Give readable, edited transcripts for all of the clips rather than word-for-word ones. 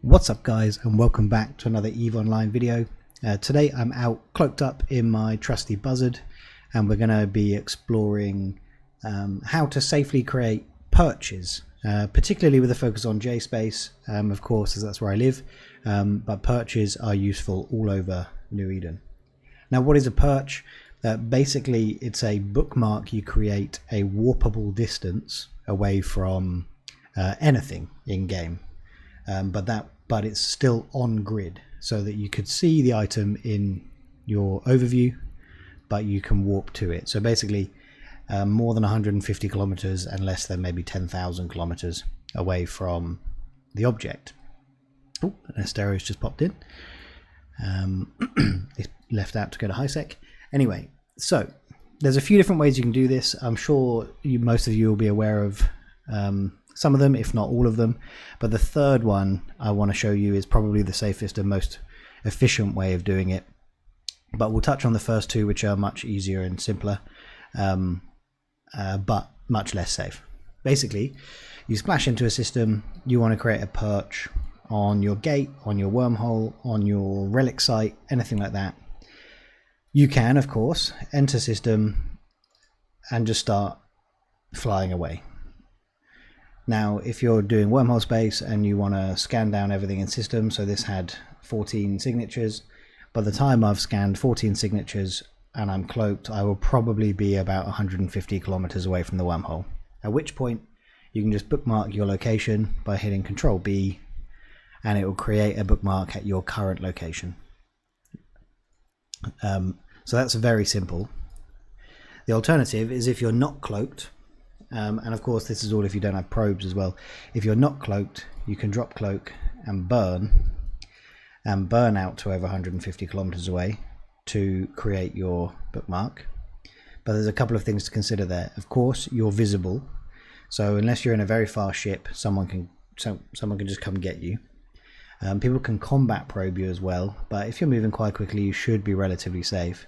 What's up guys, and welcome back to another EVE Online video. Today I'm out cloaked up in my trusty buzzard, and we're going to be exploring how to safely create perches, particularly with a focus on JSpace, of course, as that's where I live, but perches are useful all over New Eden. Now, what is a perch? Basically, it's a bookmark you create a warpable distance away from anything in game. But it's still on grid, so that you could see the item in your overview, but you can warp to it. So basically, more than 150 kilometers and less than maybe 10,000 kilometers away from the object. Oh, an Astero's just popped in. It's left out to go to high sec. Anyway, so there's a few different ways you can do this. I'm sure most of you will be aware of some of them, if not all of them, but the third one I want to show you is probably the safest and most efficient way of doing it. But we'll touch on the first two, which are much easier and simpler, but much less safe. Basically, you splash into a system, you want to create a perch on your gate, on your wormhole, on your relic site, anything like that. You can, of course, enter system and just start flying away. Now, if you're doing wormhole space and you want to scan down everything in system, so this had 14 signatures, by the time I've scanned 14 signatures and I'm cloaked, I will probably be about 150 kilometers away from the wormhole, at which point you can just bookmark your location by hitting Control B, and it will create a bookmark at your current location. So that's very simple. The alternative is if you're not cloaked, and of course this is all if you don't have probes as well. If you're not cloaked, you can drop cloak and burn out to over 150 kilometers away to create your bookmark. But there's a couple of things to consider there. Of course, you're visible, so unless you're in a very fast ship, someone can just come get you. People can combat probe you as well, but if you're moving quite quickly, you should be relatively safe.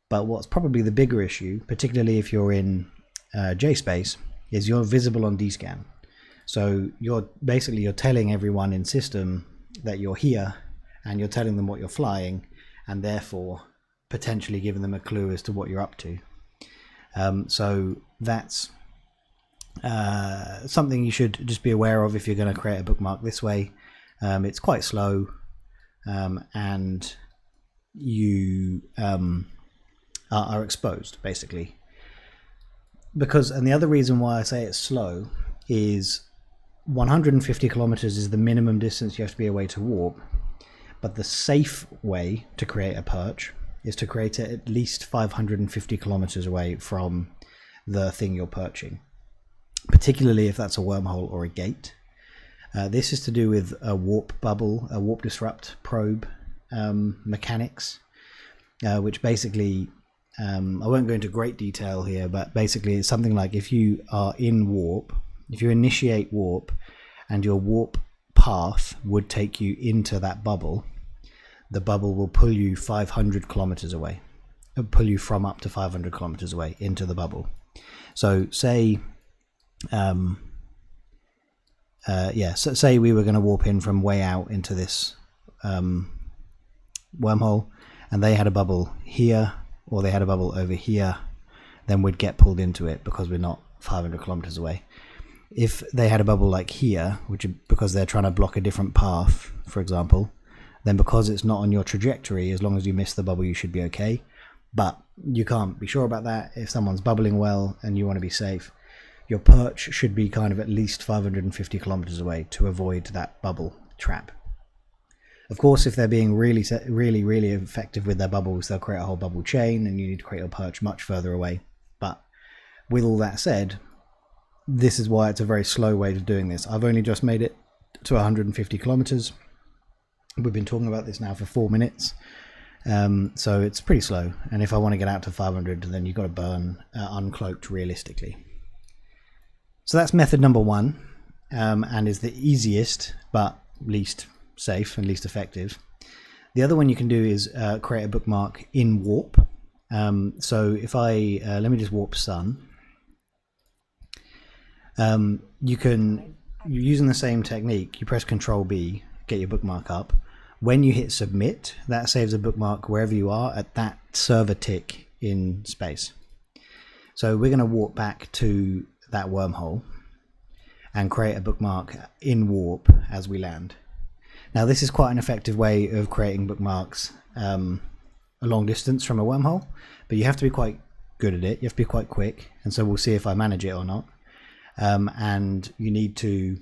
But what's probably the bigger issue, particularly if you're in JSpace, is you're visible on D-scan. So you're telling everyone in system that you're here, and you're telling them what you're flying, and therefore potentially giving them a clue as to what you're up to. So that's something you should just be aware of if you're going to create a bookmark this way. It's quite slow, and you are exposed, basically. And the other reason why I say it's slow is 150 kilometers is the minimum distance you have to be away to warp, but the safe way to create a perch is to create it at least 550 kilometers away from the thing you're perching, particularly if that's a wormhole or a gate. This is to do with a warp bubble, a warp disrupt probe mechanics, which basically, I won't go into great detail here, but basically it's something like if you are in warp, if you initiate warp and your warp path would take you into that bubble, the bubble will pull you 500 kilometers away, pull you from up to 500 kilometers away into the bubble. So say say we were going to warp in from way out into this wormhole, and they had a bubble here, or they had a bubble over here, then we'd get pulled into it because we're not 500 kilometers away. If they had a bubble like here, because they're trying to block a different path, for example, then because it's not on your trajectory, as long as you miss the bubble, you should be okay. But you can't be sure about that. If someone's bubbling well and you want to be safe, your perch should be kind of at least 550 kilometers away to avoid that bubble trap. Of course, if they're being really effective with their bubbles, they'll create a whole bubble chain, and you need to create your perch much further away. But with all that said, this is why it's a very slow way of doing this. I've only just made it to 150 kilometers. We've been talking about this now for 4 minutes, so it's pretty slow. And if I want to get out to 500, then you've got to burn uncloaked realistically. So that's method number one, and is the easiest but least safe and least effective. The other one you can do is create a bookmark in warp. So if I let me just warp sun. You're using the same technique. You press Control B get your bookmark up. When you hit submit, that saves a bookmark wherever you are at that server tick in space. So we're going to warp back to that wormhole and create a bookmark in warp as we land. Now this is quite an effective way of creating bookmarks a long distance from a wormhole, but you have to be quite good at it. You have to be quite quick, and so we'll see if I manage it or not. And you need to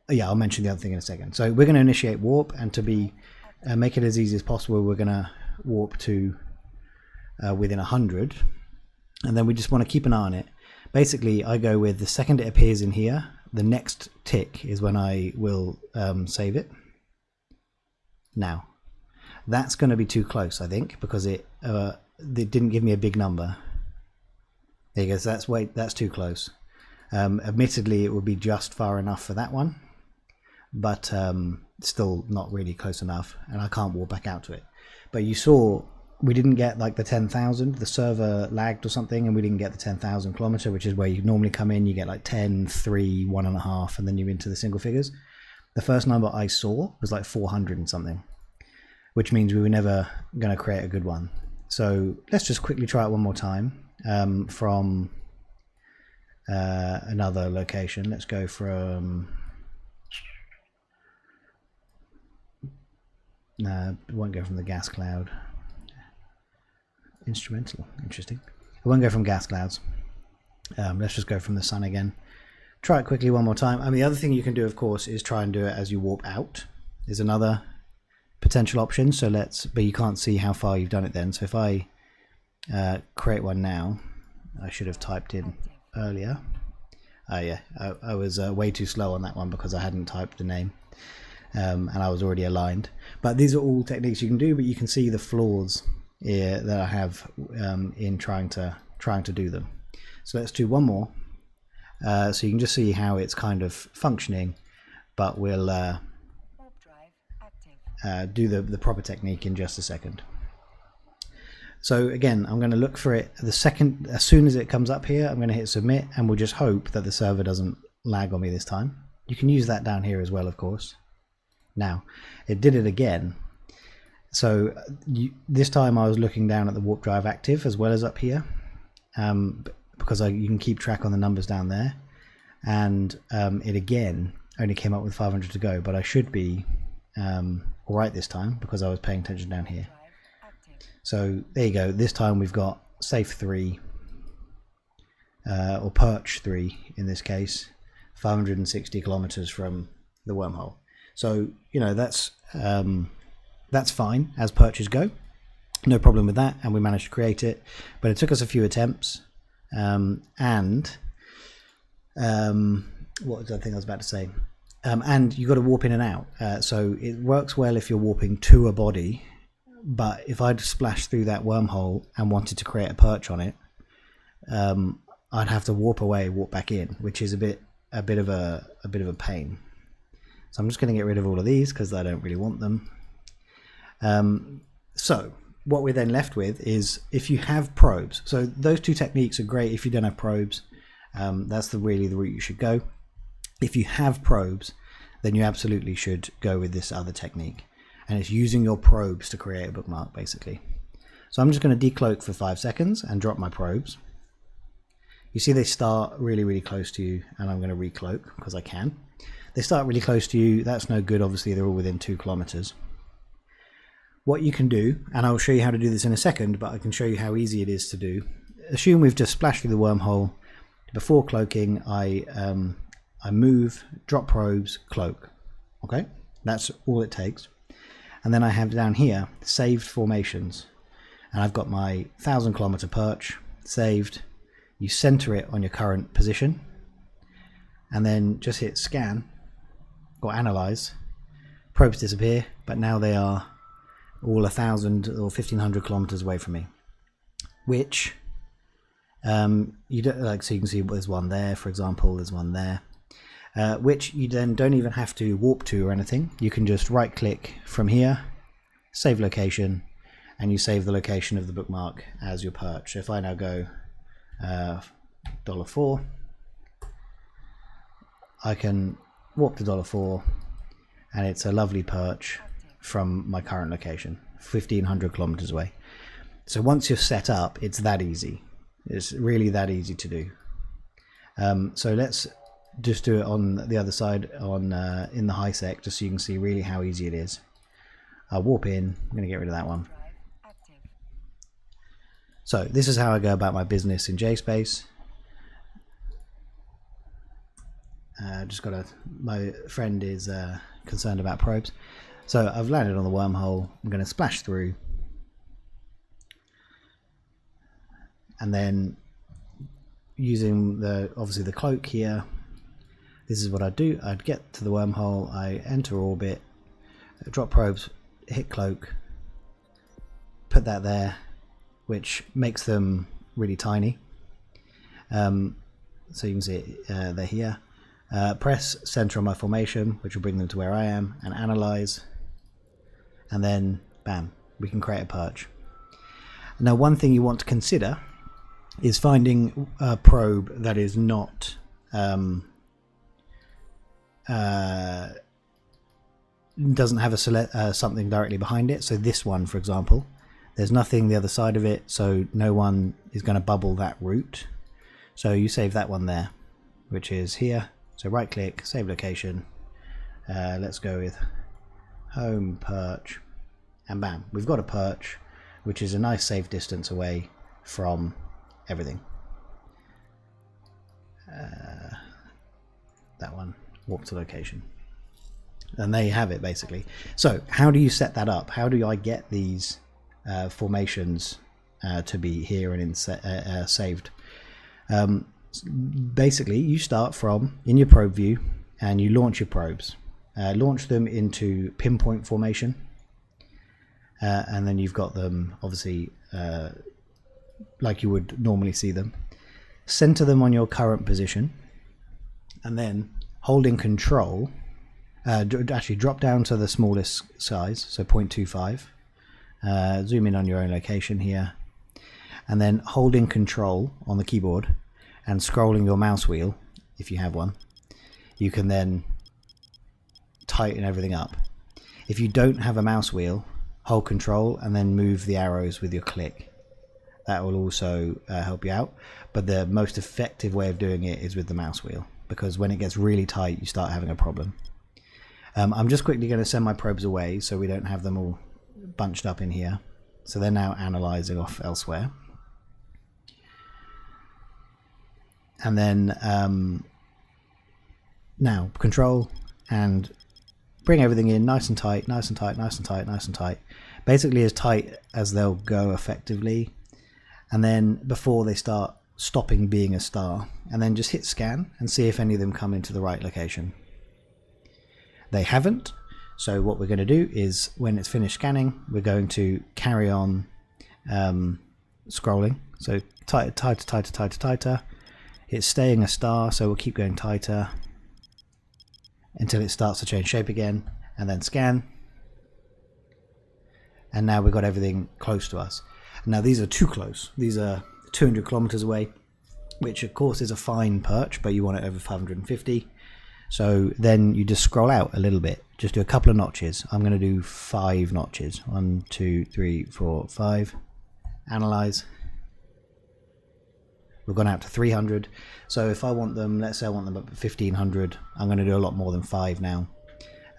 yeah, I'll mention the other thing in a second. So we're going to initiate warp, and to be make it as easy as possible, we're going to warp to within 100, and then we just want to keep an eye on it. Basically, I go with the second it appears in here, the next tick is when I will save it. Now, that's going to be too close, I think, because it didn't give me a big number. There you go. So that's too close. Admittedly, it would be just far enough for that one, but still not really close enough, and I can't walk back out to it. But you saw we didn't get like the 10,000. The server lagged or something, and we didn't get the 10,000 kilometer, which is where you normally come in. You get like 10, 3, 1.5, and then you're into the single figures. The first number I saw was like 400 and something, which means we were never going to create a good one. So let's just quickly try it one more time from another location. Let's go from no, it won't go from the gas cloud. Instrumental, interesting. I won't go from gas clouds. Let's just go from the sun again. Try it quickly one more time. I mean, the other thing you can do, of course, is try and do it as you warp out. Is another potential option. So but you can't see how far you've done it then. So if I create one now, I should have typed in earlier. Oh yeah, I was way too slow on that one because I hadn't typed the name, and I was already aligned. But these are all techniques you can do, but you can see the flaws that I have in trying to do them. So let's do one more, so you can just see how it's kind of functioning, but we'll do the proper technique in just a second. So again, I'm going to look for it as soon as it comes up here, I'm going to hit submit, and we'll just hope that the server doesn't lag on me this time. You can use that down here as well, of course. Now, it did it again. So this time I was looking down at the warp drive active as well as up here, because you can keep track on the numbers down there. And it again only came up with 500 to go, but I should be all right this time because I was paying attention down here. So there you go. This time we've got safe 3, or perch 3 in this case, 560 kilometers from the wormhole. So you know that's fine as perches go, no problem with that, and we managed to create it. But it took us a few attempts, and what was the thing I was about to say? And you got to warp in and out. So it works well if you're warping to a body. But if I'd splashed through that wormhole and wanted to create a perch on it, I'd have to warp away, warp back in, which is a bit of a pain. So I'm just going to get rid of all of these because I don't really want them. So what we're then left with is if you have probes. So those two techniques are great if you don't have probes. That's really the route you should go. If you have probes, then you absolutely should go with this other technique. And it's using your probes to create a bookmark, basically. So I'm just going to decloak for 5 seconds and drop my probes. You see they start really, really close to you, and I'm going to recloak because I can. They start really close to you. That's no good. Obviously, they're all within 2 kilometers. What you can do, and I'll show you how to do this in a second, but I can show you how easy it is to do. Assume we've just splashed through the wormhole. Before cloaking, I move, drop probes, cloak. Okay, that's all it takes. And then I have down here saved formations, and I've got my 1,000 kilometer perch saved. You center it on your current position, and then just hit scan or analyze. Probes disappear, but now they are all 1,000 or 1,500 kilometers away from me. Which you don't like. So you can see there's one there, for example. There's one there. Which you then don't even have to warp to or anything. You can just right click from here, save location, and you save the location of the bookmark as your perch. So if I now go $4, I can warp to $4, and it's a lovely perch from my current location, 1,500 kilometers away. So once you're set up, it's that easy. It's really that easy to do. So let's just do it on the other side on in the high sec, just so you can see really how easy it is. I'll warp in. I'm going to get rid of that one. So this is how I go about my business in JSpace. My friend is concerned about probes. So I've landed on the wormhole. I'm going to splash through. And then using obviously the cloak here, this is what I'd do. I'd get to the wormhole, I enter orbit, drop probes, hit cloak, put that there, which makes them really tiny. So you can see it, they're here. Press center on my formation, which will bring them to where I am, and analyze, and then bam, we can create a perch. Now one thing you want to consider is finding a probe that is not doesn't have something directly behind it. So this one, for example, there's nothing the other side of it, so no one is going to bubble that route. So you save that one there, which is here. So right click, save location. Let's go with home perch, and bam, we've got a perch, which is a nice safe distance away from everything. That one, warp to location, and there you have it basically. So how do you set that up? How do I get these formations to be here and saved? Basically you start from in your probe view and you launch your probes, launch them into pinpoint formation, and then you've got them obviously like you would normally see them. Center them on your current position, and then holding control, actually drop down to the smallest size, so 0.25, zoom in on your own location here, and then holding control on the keyboard and scrolling your mouse wheel, if you have one, you can then tighten everything up. If you don't have a mouse wheel, hold control and then move the arrows with your click. That will also help you out, but the most effective way of doing it is with the mouse wheel, because when it gets really tight you start having a problem. I'm just quickly going to send my probes away so we don't have them all bunched up in here. So they're now analyzing off elsewhere. And then now control and bring everything in nice and tight, nice and tight, nice and tight, nice and tight. Basically as tight as they'll go effectively. And then before they start stopping being a star, and then just hit scan and see if any of them come into the right location. They haven't, so what we're going to do is when it's finished scanning, we're going to carry on scrolling. So tighter, tighter, tighter, tighter, tighter. It's staying a star, so we'll keep going tighter until it starts to change shape again, and then scan. And now we've got everything close to us. Now these are too close. These are 200 kilometers away, which of course is a fine perch, but you want it over 550. So then you just scroll out a little bit, just do a couple of notches. I'm going to do 5 notches. 1, 2, 3, 4, 5. Analyze. We've gone out to 300. So if I want them, let's say I want them up at 1500, I'm going to do a lot more than 5 now.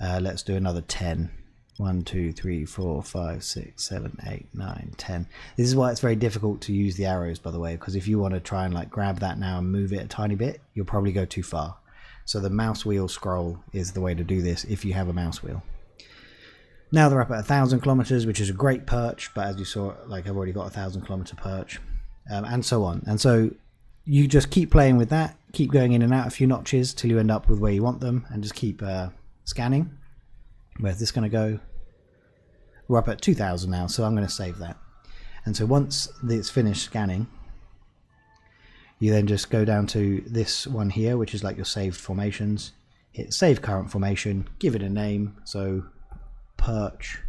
Let's do another 10. 1, 2, 3, 4, 5, 6, 7, 8, 9, 10. This is why it's very difficult to use the arrows, by the way, because if you want to try and like grab that now and move it a tiny bit, you'll probably go too far. So the mouse wheel scroll is the way to do this if you have a mouse wheel. Now they're up at 1,000 kilometers, which is a great perch, but as you saw, like I've already got a 1,000 kilometer perch, and so on. And so you just keep playing with that, keep going in and out a few notches till you end up with where you want them, and just keep scanning. Where's this going to go? We're up at 2,000 now, so I'm going to save that. And so once it's finished scanning, you then just go down to this one here, which is like your saved formations. Hit save current formation, give it a name. So perch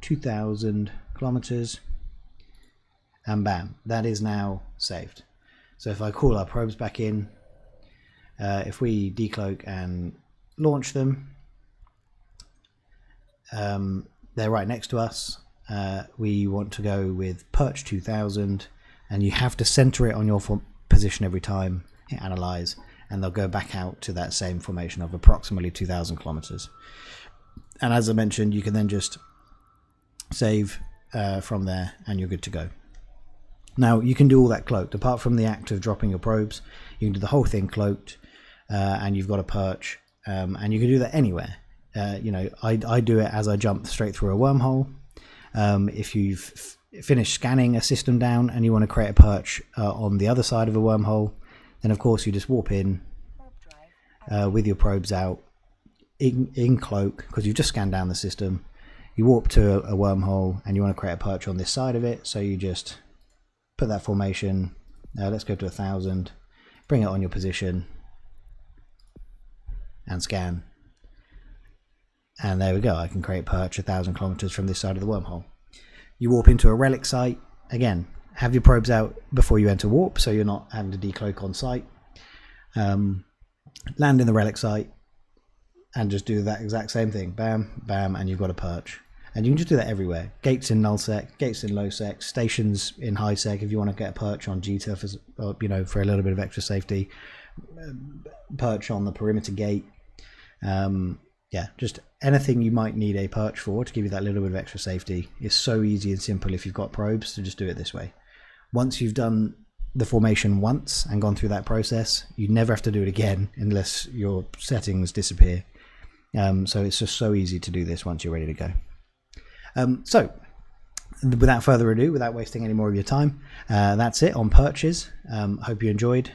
2,000 kilometers, and bam, that is now saved. So if I call our probes back in, if we decloak and launch them. They're right next to us. We want to go with perch 2000, and you have to center it on your position every time. Hit analyze, and they'll go back out to that same formation of approximately 2,000 kilometers. And as I mentioned, you can then just save from there, and you're good to go. Now you can do all that cloaked. Apart from the act of dropping your probes, you can do the whole thing cloaked, and you've got a perch, and you can do that anywhere. I do it as I jump straight through a wormhole. If you've finished scanning a system down and you want to create a perch on the other side of a wormhole, then of course you just warp in with your probes out in cloak, because you just scanned down the system. You warp to a wormhole and you want to create a perch on this side of it, so you just put that formation, let's go to 1,000, bring it on your position and scan, and there we go. I can create perch 1,000 kilometers from this side of the wormhole. You warp into a relic site. Again, have your probes out before you enter warp, so you're not having to decloak on site. Land in the relic site and just do that exact same thing. Bam, bam, and you've got a perch. And you can just do that everywhere. Gates in null sec, gates in low sec, stations in high sec if you want to get a perch on GTUF, for a little bit of extra safety. Perch on the perimeter gate. Just anything you might need a perch for to give you that little bit of extra safety. It's so easy and simple if you've got probes to just do it this way. Once you've done the formation once and gone through that process, you never have to do it again unless your settings disappear. So it's just so easy to do this once you're ready to go. So without further ado, without wasting any more of your time, that's it on perches. Hope you enjoyed.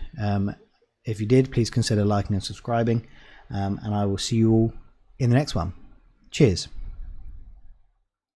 If you did, please consider liking and subscribing, and I will see you all in the next one. Cheers.